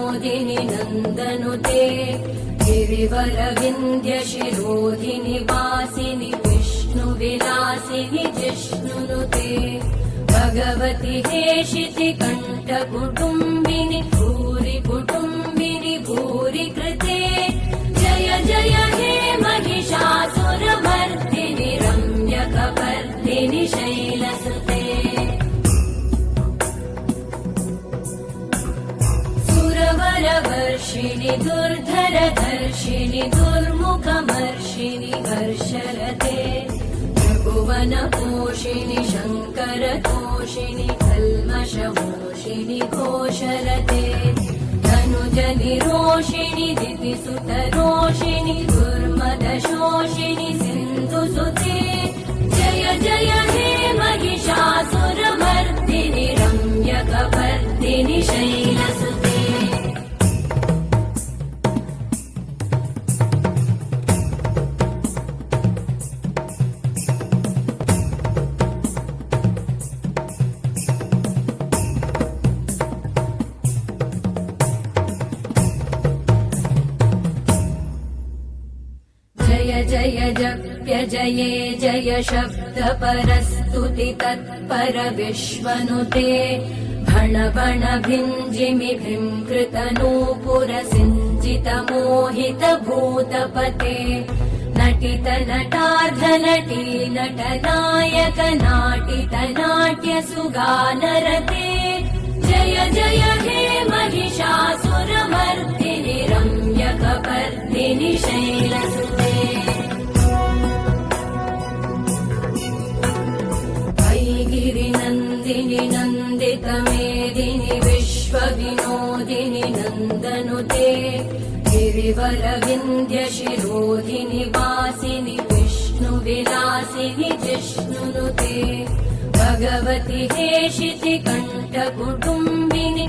विश्वविनोदिनि नन्दनुते गिरिवरविन्द्यशिरोधिनि वासिनि विष्णुविलासिनि जिष्णुनुते भगवति हेशिति कण्ठकुटुम्बिनि भूरि कुटुम्बिनि भूरि कृते जय जय हे महिषासुरमर्दिनि रम्यकपर्दिनि शैलसुते सुरवरवर्षिणि दुर्धरधर्षिणि दुर्मुखमर्षिणि हर्षरते त्रिभुवनपोषिणि शङ्करतोषिणि कल्मषमोषिणि घोषरते धनुजनिरोषिणि दितिसुतरोषिणि दुर्मदशोषिणि सिन्धुसुते जय जय हे महिषासुरमर्दिनि रम्यकपर्दिनि शैलसुते जय जप्य जये जय शब्दपरस्तुति तत्पर विश्वनुते भण भण भिञ्जिमि भृङ्कृतनूपुर सिञ्चित मोहित भूतपते नटित नटार्ध नटी नटनायक नाटित नाट्य सुगानरते जय जय हे महिषासुरमर्दिनि रम्यकपर्दिनि शैलसुते गिरिनन्दिनि नन्दितमेदिनि विश्वविनोदिनि नन्दनुते गिरिवरविन्द्यशिरोधिनि वासिनि विष्णुविलासिनि जिष्णुनुते भगवति हेशिति कण्ठकुटुम्बिनि